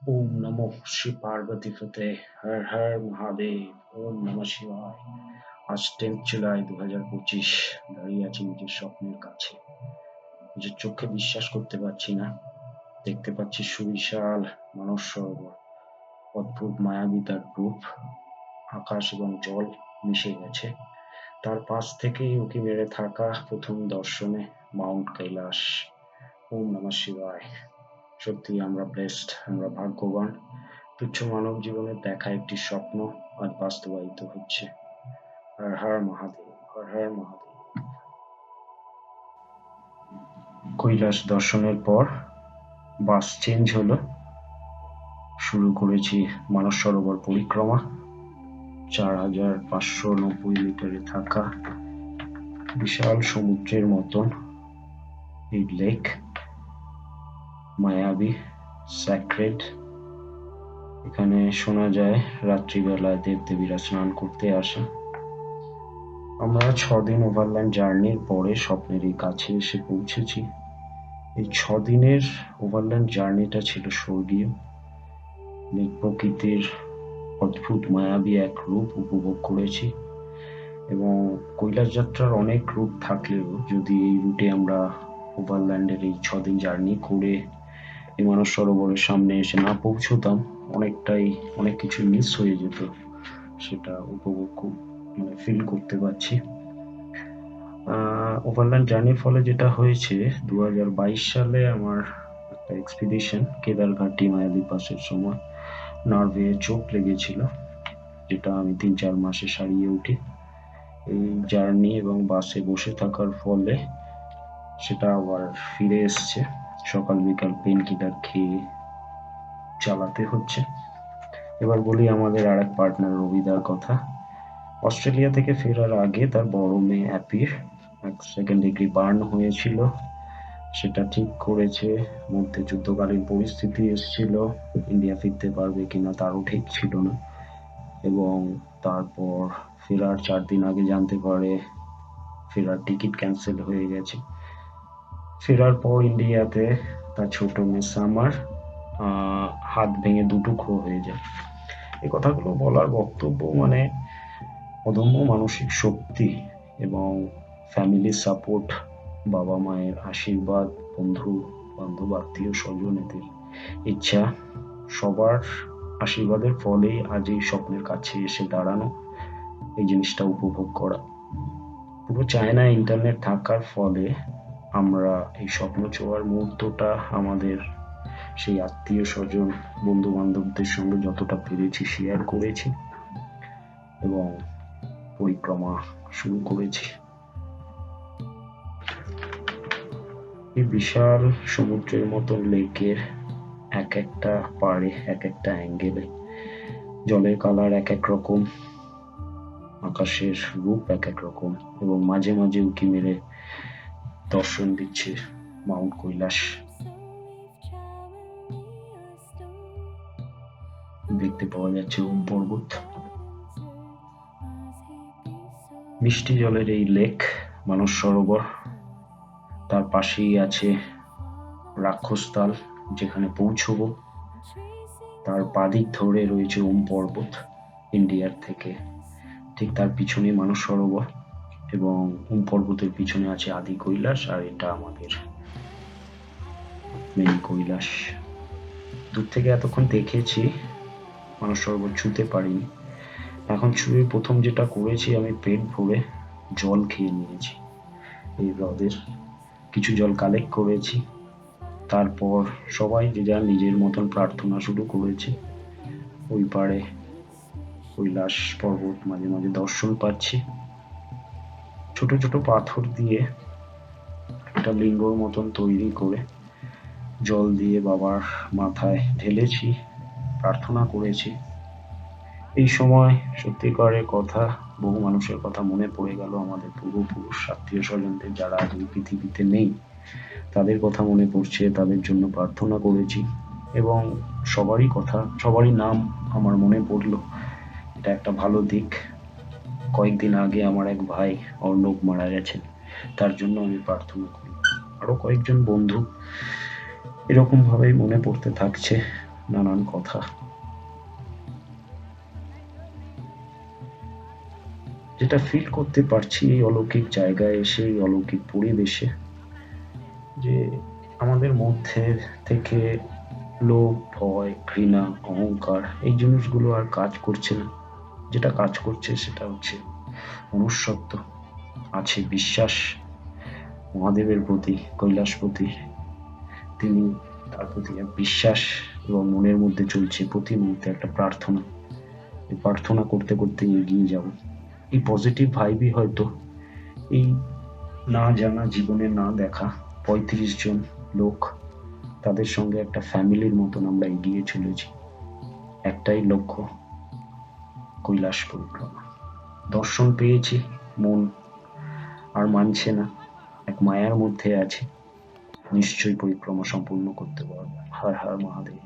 ओम नमो श्री पार्वती फतेह हर हर महादेव ओम নমঃ শিবায়। আজ 10 জুলাই 2025 দাঁড়িয়ে আছি নিজের স্বপ্নের কাছে। নিজের চোখে বিশ্বাস করতে পারছি না। দেখতে পাচ্ছি সুবিশাল মানস সরোবর, অদ্ভুত মায়াবী তার রূপ, আকাশ এবং জল মিশে গেছে। তার পাশ থেকেই উঁকি মেরে থাকা প্রথম দর্শনে মাউন্ট কৈলাস। ওম নমঃ শিবায়। সত্যি আমরা ব্লেসড, আমরা ভাগ্যবান। তুচ্ছ মানব জীবনের দেখা একটি স্বপ্ন আজ বাস্তবায়িত হচ্ছে। হর হর মহাদেব, হর হর মহাদেব। কৈলাস দর্শনের পর বাস চেঞ্জ হলো, শুরু করেছি মানস সরোবর পরিক্রমা। 4590 মিটারে থাকা বিশাল সমুদ্রের মতন এই লেক, মায়াবী, স্যাক্রেড। এখানে শোনা যায় রাত্রিবেলায় দেবদেবীরা স্নান করতে আসে। আমরা 6 দিন ওভারল্যান্ড জার্নির পরে স্বপ্নের এই কাছে এসে পৌঁছেছি। এই 6 দিনের ওভারল্যান্ড জার্নিটা ছিল স্বর্গীয়। প্রকৃতির অদ্ভুত মায়াবী এক রূপ উপভোগ করেছি এবং কৈলাস যাত্রার অনেক রুট থাকলেও যদি এই রুটে আমরা ওভারল্যান্ডের এই 6 দিন জার্নি করে এই মানস সরোবরের সামনে এসে না পৌঁছতাম, অনেক কিছু মিস হয়ে যেত। সেটা উপভোগ ফিল করতে পারছি। ওভারল্যান্ড জার্নির ফলে যেটা হয়েছে, 2022 সালে আমার একটা এক্সপিডিশন কেদারঘাটি মায়াবী পাসের সময় নার্ভে চোট লেগেছিল, যেটা আমি 3-4 মাসে সারিয়ে উঠি। এই জার্নি এবং বাসে বসে থাকার ফলে সেটা আবার ফিরে এসছে। সকাল বিকাল পেন কিলার খেয়ে চালাতে হচ্ছে। এবার বলি আমাদের আরেক পার্টনার রবিদার কথা। অস্ট্রেলিয়া থেকে ফেরার আগে তার বড় মেয়ে অ্যাপির সেকেন্ড ডিগ্রি বার্ন হয়েছিল, সেটা ঠিক করেছে। মধ্যে যুদ্ধকালীন পরিস্থিতি এসেছিল, ইন্ডিয়া ফিরতে পারবে কিনা তারও ঠিক ছিল না। এবং তারপর ফেরার 4 দিন আগে জানতে পারে ফেরার টিকিট ক্যান্সেল হয়ে গেছে। ফেরার পর ইন্ডিয়াতে তার ছোট মেয়ে সামার হাত ভেঙে 2 টুকরো হয়ে যায়। এই কথাগুলো বলার বক্তব্য অদম্য মানসিক শক্তি এবং ফ্যামিলির সাপোর্ট, বাবা মায়ের আশীর্বাদ, বন্ধু বান্ধব, আত্মীয় স্বজন, এদের ইচ্ছা, সবার আশীর্বাদের ফলেই আজ এই স্বপ্নের কাছে এসে দাঁড়ানো, এই জিনিসটা উপভোগ করা। পুরো চায়না ইন্টারনেট থাকার ফলে আমরা এই স্বপ্ন ছোঁয়ার মুহূর্তটা আমাদের সেই আত্মীয় স্বজন, বন্ধু বান্ধবদের সঙ্গে যতটা পেরেছি শেয়ার করেছি এবং পরিক্রমা শুরু করেছি। এই বিশাল সমুদ্রের মতন লেকের এক একটা পাড়ে, এক একটা অ্যাঙ্গেলে জলের কালার এক এক রকম, আকাশের রূপ এক এক রকম, এবং মাঝে মাঝে উঁকি মেরে দর্শন দিচ্ছে মাউন্ট কৈলাস। দেখতে পাওয়া যাচ্ছে ওম পর্বত। মিষ্টি জলের এই লেক মানস সরোবর, তার পাশেই আছে রাক্ষসতাল, যেখানে পৌঁছবো। তার বাদিক ধরে রয়েছে ওম পর্বত ইন্ডিয়ার থেকে, ঠিক তার পিছনে মানস সরোবর এবং ওম পর্বতের পিছনে আছে আদি কৈলাস, আর এটা আমাদের মেন কৈলাস। দূর থেকে এতক্ষণ দেখেছি, মানস সরোবর ছুঁতে পারিনি। এখন ছুঁয়ে প্রথম যেটা করেছি, আমি পেট ভরে জল খেয়ে নিয়েছি। এই হ্রদের কিছু জল কালেক্ট করেছি, তারপর সবাই যে যার নিজের মতন প্রার্থনা শুরু করেছে। ওই পারে কৈলাস পর্বত মাঝে মাঝে দর্শন পাচ্ছি। ছোট ছোট পাথর দিয়ে একটা লিঙ্গর মতন তৈরি করে জল দিয়ে বাবার মাথায় ঢেলেছি, প্রার্থনা করেছি। এই সময় সত্যিকারের কথা, বহু মানুষের কথা মনে পড়ে গেল, আমাদের পূর্বপুরুষ, আত্মীয় স্বজনদের, যারা আজ এই পৃথিবীতে নেই, তাদের কথা মনে পড়ছে, তাদের জন্য প্রার্থনা করেছি এবং সবারই নাম আমার মনে পড়লো। এটা একটা ভালো দিক। কয়েকদিন আগে আমার এক ভাই অর্ণব মারা গেছেন, তার জন্য আমি প্রার্থনা করি। আরো কয়েকজন বন্ধু এরকম ভাবেই মনে পড়তে থাকছে। নানান কথা। যেটা ফিল করতে পারছি এই অলৌকিক জায়গায় এসে, এই অলৌকিক পরিবেশে, যে আমাদের মধ্যে থেকে লোভ, ভয়, ঘৃণা, অহংকার এই জিনিসগুলো আর কাজ করছে না। যেটা কাজ করছে সেটা হচ্ছে মনুষ্যত্ব, আছে বিশ্বাস মহাদেবের প্রতি, কৈলাসপতি। তিনি, তার প্রতি এক বিশ্বাস, এবং মনের মধ্যে চলছে প্রতি মুহূর্তে একটা প্রার্থনা। এই প্রার্থনা করতে করতে এগিয়ে যাব। এই পজিটিভ ভাইবই হয়তো এই না জানা, জীবনে না দেখা ৩৫ জন লোক, তাদের সঙ্গে একটা ফ্যামিলির মতন আমরা এগিয়ে চলেছি। একটাই লক্ষ্য, কৈলাস পরিক্রমা। দর্শন পেয়েছি, মন আর মানছে না, এক মায়ার মধ্যে আছে। নিশ্চয়ই পরিক্রমা সম্পূর্ণ করতে পারবো। হর হর মহাদেব।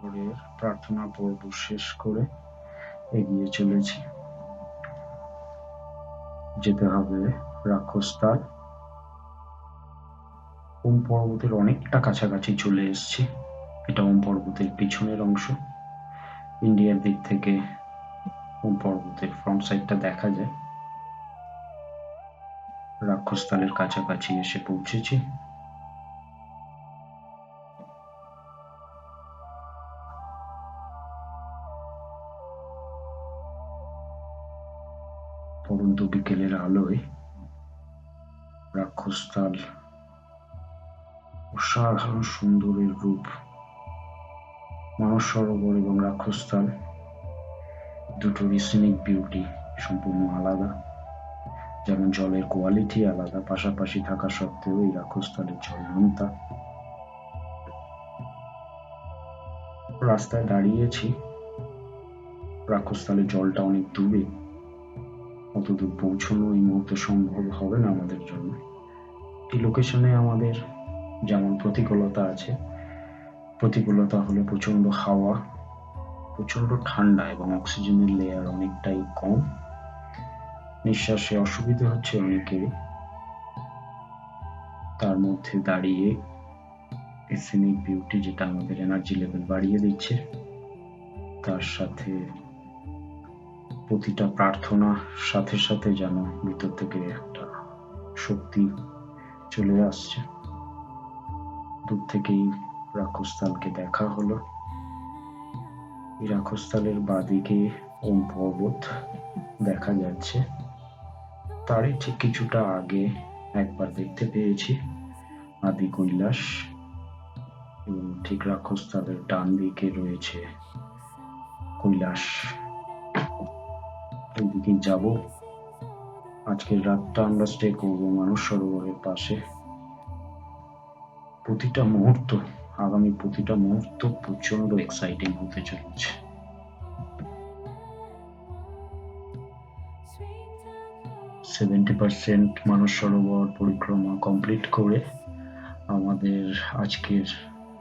সরোবরের প্রার্থনা পর্ব শেষ করে এগিয়ে চলেছি। যেতে হবে রাক্ষসতাল। ওম পর্বতের অনেকটা কাছাকাছি চলে এসেছি। এটা ওম পর্বতের পিছনের অংশ। ইন্ডিয়ার দিক থেকে ওম পর্বতের ফ্রন্ট সাইডটা দেখা যায়। রাক্ষসতালের কাছাকাছি এসে পৌঁছেছি। পরন্ত বিকেলের আলোয় রাক্ষসতাল অসাধারণ সুন্দরের রূপ। মানস সরোবর এবং রাক্ষসতাল দুটোরই সিনিক বিউটি সম্পূর্ণ আলাদা। যেমন জলের কোয়ালিটি আলাদা, পাশাপাশি থাকা সত্ত্বেও এই রাক্ষসতালের জল নোনতা। রাস্তায় দাঁড়িয়েছি, রাক্ষসতালের জলটা অনেক দূরে, অতদূর পৌঁছানো এই মুহূর্তে সম্ভব হবে না আমাদের জন্য। এই লোকেশনে আমাদের যেমন প্রতিকূলতা আছে, প্রতিকূলতা হলো প্রচন্ড হাওয়া, প্রচন্ড ঠান্ডা এবং অক্সিজেনের লেয়ার অনেকটাই কম। নিঃশ্বাসে অসুবিধা হচ্ছে অনেকেরই। তার মধ্যে দাঁড়িয়ে সিনিক বিউটি, যেটা আমাদের এনার্জি লেভেল বাড়িয়ে দিচ্ছে, তার সাথে প্রতিটা প্রার্থনার সাথে সাথে যেন ভিতর থেকে একটা শক্তি চলে আসছে। দূর থেকেই রাক্ষসতালকে দেখা হলো। এই রাক্ষসতালের বাঁদিকে ওম পর্বত দেখা যাচ্ছে। তারই ঠিক কিছুটা আগে একবার দেখতে পেয়েছি আদি কৈলাস, এবং ঠিক রাক্ষসতালের ডান দিকে রয়েছে কৈলাস। ওইদিকে যাব। আজকের রাতটা আমরা স্টে করবো মানস সরোবরের পাশে। প্রতিটা মুহূর্ত, আগামী প্রতিটা মুহূর্ত প্রচন্ড এক্সাইটিং হতে চলেছে। 70% মানস সরোবর পরিক্রমা কমপ্লিট করে আমাদের আজকের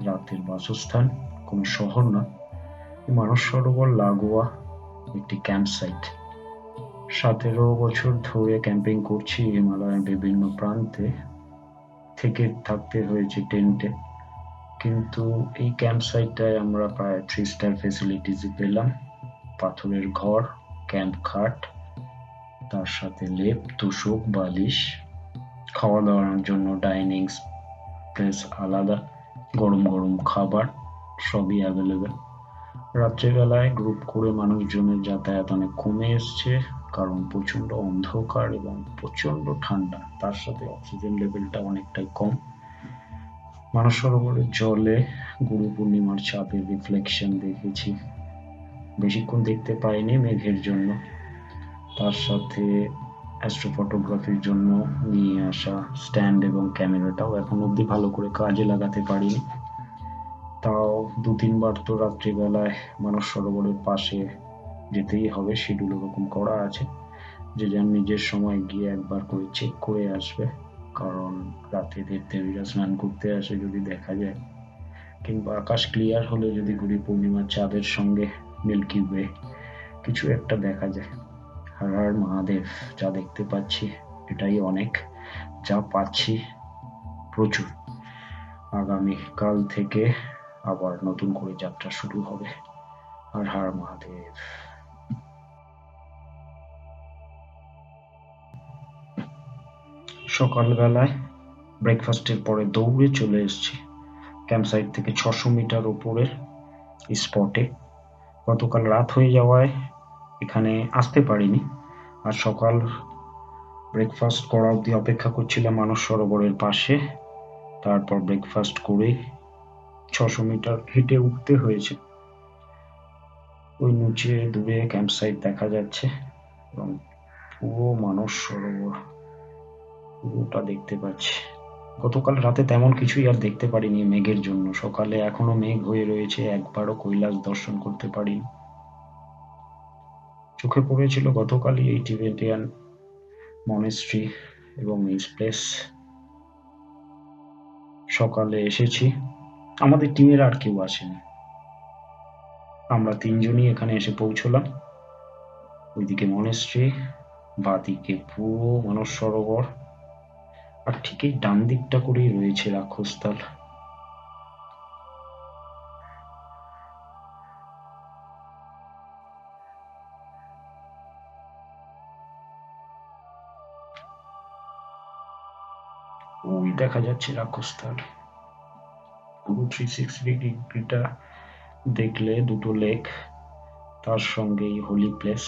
রাতের বাসস্থান কোনো শহর না, মানস সরোবর লাগোয়া একটি ক্যাম্প সাইট। 17 বছর ধরে ক্যাম্পিং করছি হিমালয়ের বিভিন্ন প্রান্তে, থেকে থাকতে হয়েছে টেন্টে, কিন্তু এই ক্যাম্প সাইটটায় আমরা প্রায় 3 স্টার ফেসিলিটিস পেলাম। পাথরের ঘর, ক্যাম্প খাট, তার সাথে লেপ, তোশক, বালিশ, খাওয়া দাওয়ার জন্য ডাইনিং প্লেস আলাদা, গরম গরম খাবার সবই অ্যাভেলেবেল। রাত্রিবেলায় গ্রুপ করে মানুষজনের যাতায়াত অনেক কমে এসছে, কারণ প্রচন্ড অন্ধকার এবং প্রচন্ড ঠান্ডা, তার সাথে অক্সিজেন লেভেলটা অনেকটাই কম। মানস সরোবরের জলে গুরু পূর্ণিমার চাঁদের রিফ্লেকশন দেখেছি, বেশিক্ষণ দেখতে পাইনি মেঘের জন্য। তার সাথে অ্যাস্ট্রোফটোগ্রাফির জন্য নিয়ে আসা স্ট্যান্ড এবং ক্যামেরাটাও এখন অবধি ভালো করে কাজে লাগাতে পারিনি। তাও ২-৩ বার তো রাত্রিবেলায় মানস সরোবরের পাশে যেতেই হবে, শিডিউল ওরকম করা আছে যে যার নিজের সময় গিয়ে একবার করে চেক করে আসবে, কারণ রাতে দেবদেবীরা স্নান করতে আসে যদি দেখা যায়, কিংবা আকাশ ক্লিয়ার হলে যদি গুরু পূর্ণিমার চাঁদের সঙ্গে মিল্কি ওয়ে কিছু একটা দেখা যায়। হর হর মহাদেব, যা দেখতে পাচ্ছি এটাই অনেক, যা পাচ্ছি প্রচুর। আগামী কাল থেকে আবার নতুন করে যাত্রা শুরু হবে। হর হর মহাদেব। সকালবেলায় ব্রেকফাস্টের পরে দৌড়ে চলে এসেছি ক্যাম্পসাইট থেকে ৬০০ মিটার উপরের স্পটে। গতকাল রাত হয়ে যাওয়ায় এখানে আসতে পারিনি, আর সকাল ব্রেকফাস্ট করা অবধি অপেক্ষা করছিলাম মানস সরোবরের পাশে। তারপর ব্রেকফাস্ট করে ৬০০ মিটার হেঁটে উঠতে হয়েছে। ওই নিচে দূরে ক্যাম্পসাইট দেখা যাচ্ছে এবং পুরো মানস সরোবর পুরোটা দেখতে পাচ্ছি। গতকাল রাতে তেমন কিছুই আর দেখতে পারিনি মেঘের জন্য, সকালে এখনো মেঘ হয়ে রয়েছে, একবারও কৈলাস দর্শন করতে পারিনি। চোখে পড়েছিল গতকালই এই টিবেটিয়ান মনেস্ট্রি এবং এই প্লেস। সকালে এসেছি, আমাদের টিমের আর কেউ আসেনি, আমরা ৩জনই এখানে এসে পৌঁছলাম। ওইদিকে মনেস্ট্রি, বাঁদিকে পুরো মানস সরোবর, আর ঠিক এই ডান দিকটা করেই রয়েছে রাক্ষসতাল। ওই দেখা যাচ্ছে রাক্ষসতাল। পুরো 360 ডিগ্রিটা দেখলে দুটো লেক, তার সঙ্গে এই হোলি প্লেস,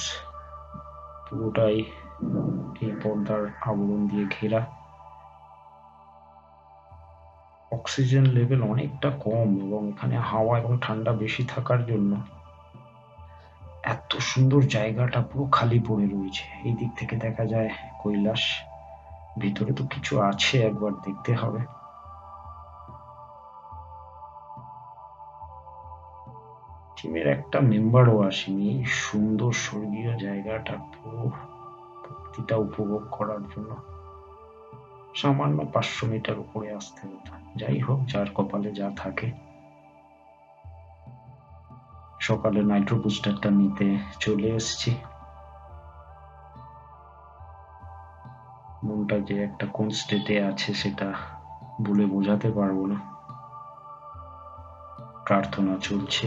পুরোটাই এই পর্দার আবরণ দিয়ে ঘেরা। অক্সিজেন লেভেল অনেকটা কম এবং এখানে হাওয়া এবং ঠান্ডা বেশি থাকার জন্য এত সুন্দর জায়গাটা পুরো খালি পড়ে রয়েছে। এই দিক থেকে দেখা যায় কৈলাস, ভিতরে তো কিছু আছে, একবার দেখতে হবে। টিমের একটা মেম্বারও আসেনি এই সুন্দর স্বর্গীয় জায়গাটা পুরো ভক্তিটা উপভোগ করার জন্য। সামান্য ৫০০ মিটার উপরে আসতে হতো, যাই হোক, যার কপালে যা থাকে। সকালে নাইট্রো বুস্টারটা নিতে চলে এসেছি। মনটা যে একটা কোন স্টেটে আছে সেটা বলে বোঝাতে পারবো না। প্রার্থনা চলছে।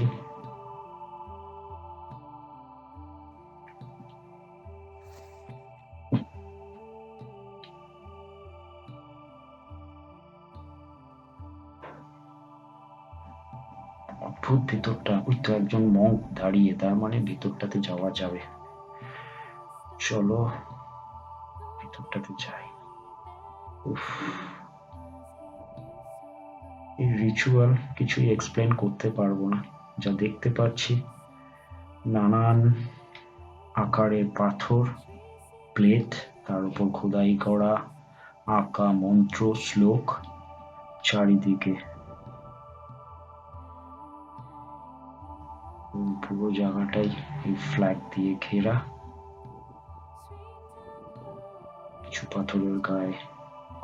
অদ্ভুত ভিতরটা, ওই তো একজন মঙ্ক দাঁড়িয়ে, তার মানে ভিতরটাতে যাওয়া যাবে। চলো ভিতরটাতে যাই। উফ, এই রিচুয়াল কিছুই এক্সপ্লেন করতে পারবো না। যা দেখতে পাচ্ছি, নানান আকারের পাথর, প্লেট, তার উপর খোদাই করা আঁকা মন্ত্র শ্লোক চারিদিকে। পুরো জায়গাটাই এই ফ্ল্যাগ দিয়ে ঘেরা। কিছু পাথরের গায়ে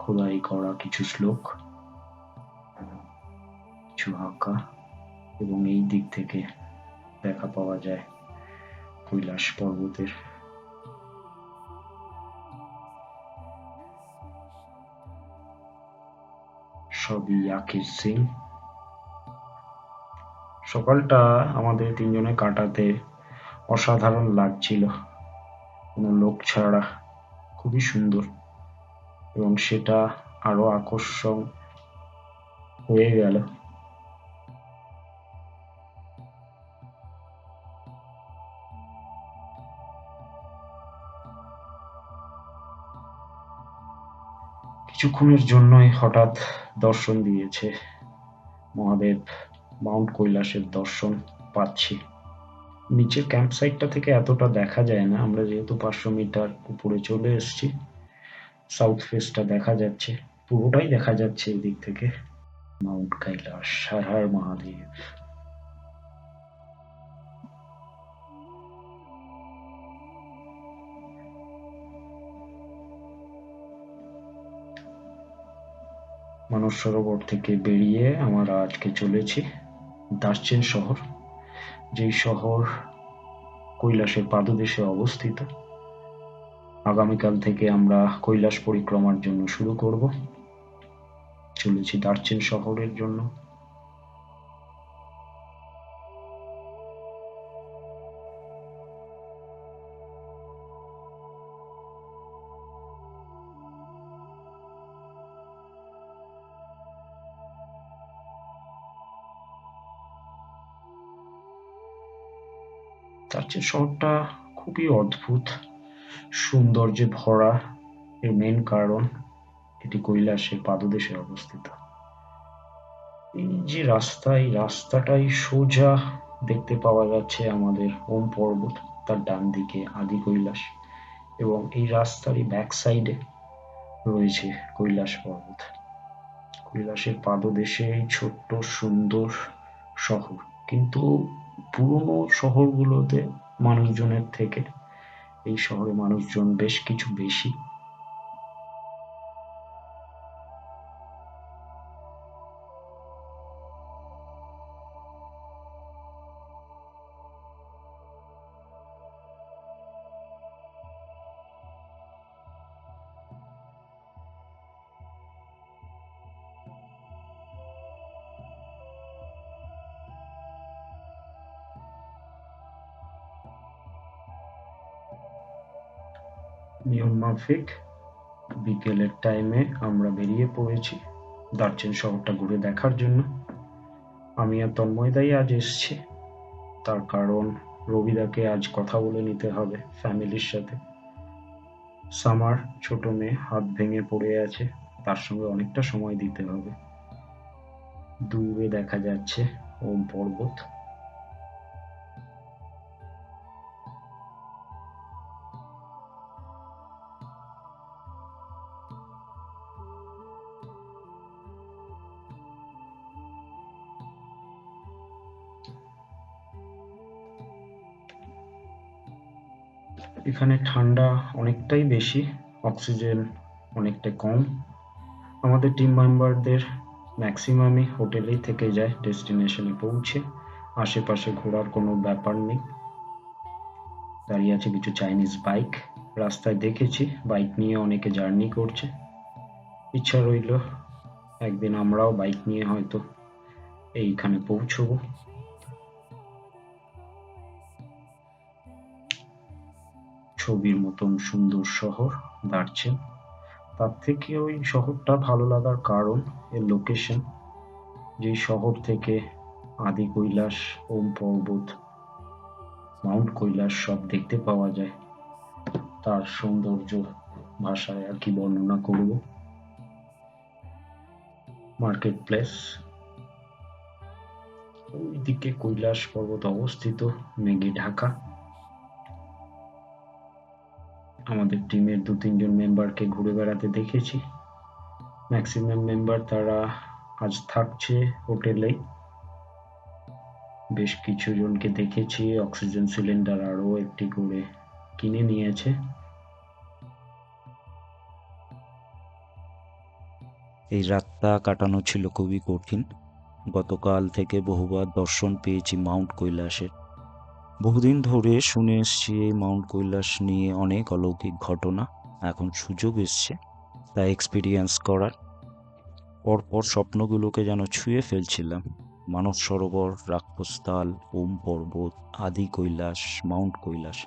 খোদাই করা কিছু শ্লোক, কিছু আঁকা, এবং এই দিক থেকে দেখা পাওয়া যায় কৈলাস পর্বতের। সবই ইয়াকের সিং। সকালটা আমাদের ৩জনে কাটাতে অসাধারণ লাগছিল, কোনো লোক ছাড়া, খুবই সুন্দর, এবং সেটা আরো আকর্ষণ হয়ে গেল কিছুক্ষণের জন্যই হঠাৎ দর্শন দিয়েছে মহাদেব, মাউন্ট কৈলাসের দর্শন পাচ্ছি। নিচের ক্যাম্প সাইটটা থেকে এতটা দেখা যায় না, আমরা যেহেতু 500 মিটার উপরে চলে এসেছি। সাউথ ফেসটা দেখা যাচ্ছে, পুরোটাই দেখা যাচ্ছে এই দিক থেকে। মাউন্ট কৈলাস, হর হর মহাদেব। মানস সরোবর থেকে বেরিয়ে আমরা আজকে চলেছি দার্চেন শহর, যেই শহর কৈলাসের পাদদেশে অবস্থিত। আগামীকাল থেকে আমরা কৈলাস পরিক্রমার জন্য শুরু করব। চলেছি দার্চেন শহরের জন্য। দার্চেন শহরটা খুবই অদ্ভুত, সৌন্দর্যে ভরা। এর মেন কারণ এটি কৈলাসের পাদদেশে অবস্থিত। এই যে রাস্তা, এই রাস্তাটাই সোজা দেখতে পাওয়া যাচ্ছে আমাদের ওম পর্বত, তার ডান দিকে আদি কৈলাস, এবং এই রাস্তারই ব্যাক সাইডে রয়েছে কৈলাস পর্বত। কৈলাসের পাদদেশে এই ছোট্ট সুন্দর শহর, কিন্তু পুরনো শহরগুলোতে মানুষজনের থেকে এই শহরে মানুষজন বেশ কিছু বেশি। নিয়ম মাফিক বিকেলের টাইমে আমরা বেরিয়ে পড়েছি দার্চেন শহরটা ঘুরে দেখার জন্য। আমি আর তন্ময়দাই আজ এসছি, তার কারণ রবিদাকে আজ কথা বলে নিতে হবে ফ্যামিলির সাথে। সামার ছোট মেয়ে হাত ভেঙে পড়ে আছে, তার সঙ্গে অনেকটা সময় দিতে হবে। দূরে দেখা যাচ্ছে ওম পর্বত। এখানে ঠান্ডা অনেকটাই বেশি, অক্সিজেন অনেকটা কম। আমাদের টিম মেম্বারদের ম্যাক্সিমামই হোটেলেই থেকে যায় ডেস্টিনেশনে পৌঁছে। আশেপাশে ঘোরার কোনো ব্যাপার নেই। দাঁড়িয়ে আছে কিছু চাইনিজ বাইক, রাস্তায় দেখেছি বাইক নিয়ে অনেকে জার্নি করছে। ইচ্ছা রইল একদিন আমরাও বাইক নিয়ে হয়তো এইখানে পৌঁছবো। ছবির মতন সুন্দর শহর দার্চেন। তার থেকে ওই শহরটা ভালো লাগার কারণ এর লোকেশন। যেই শহর থেকে আদি কৈলাস, ওম পর্বত, মাউন্ট কৈলাস সব দেখতে পাওয়া যায়, তার সৌন্দর্য ভাষায় আর কি বর্ণনা করব। মার্কেট প্লেস, ওইদিকে কৈলাস পর্বত অবস্থিত, মেঘে ঢাকা। আমাদের টিমের 2-3 জন মেম্বারকে ঘুরে বেড়াতে দেখেছি। ম্যাক্সিমাম মেম্বার তারা আজ থাকছে হোটেলে। বেশ কিছু জনকে দেখেছি অক্সিজেন সিলিন্ডার আরো একটি করে কিনে নিয়েছে। এই রাতটা কাটানো ছিল খুবই কঠিন। গতকাল থেকে বহুবার দর্শন পেয়েছি মাউন্ট কৈলাসের। বহুদিন ধরে শুনে এসছি এই মাউন্ট কৈলাস নিয়ে অনেক অলৌকিক ঘটনা। এখন সুযোগ এসছে তা এক্সপিরিয়েন্স করার। পরপর স্বপ্নগুলোকে যেন ছুঁয়ে ফেলছিলাম। মানস সরোবর, রাক্ষসতাল, ওম পর্বত, আদি কৈলাস, মাউন্ট কৈলাস,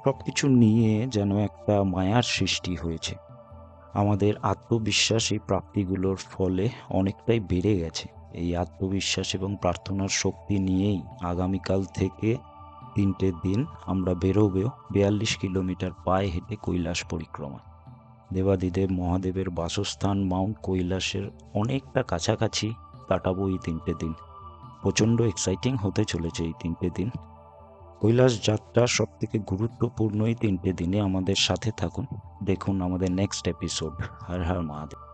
সবকিছু নিয়ে যেন একটা মায়ার সৃষ্টি হয়েছে। আমাদের আত্মবিশ্বাস এই প্রাপ্তিগুলোর ফলে অনেকটাই বেড়ে গেছে। এই আত্মবিশ্বাস এবং প্রার্থনার শক্তি নিয়েই আগামীকাল থেকে 3টে দিন আমরা বেরোবেও 42 কিলোমিটার পায়ে হেঁটে কৈলাস পরিক্রমা। দেবাদিদেব মহাদেবের বাসস্থান মাউন্ট কৈলাসের অনেকটা কাছাকাছি কাটাবো এই 3টে দিন। প্রচণ্ড এক্সাইটিং হতে চলেছে এই 3টে দিন। কৈলাস যাত্রা সব থেকে গুরুত্বপূর্ণ এই 3টে দিনে আমাদের সাথে থাকুন, দেখুন আমাদের নেক্সট এপিসোড। হর হর মহাদেব।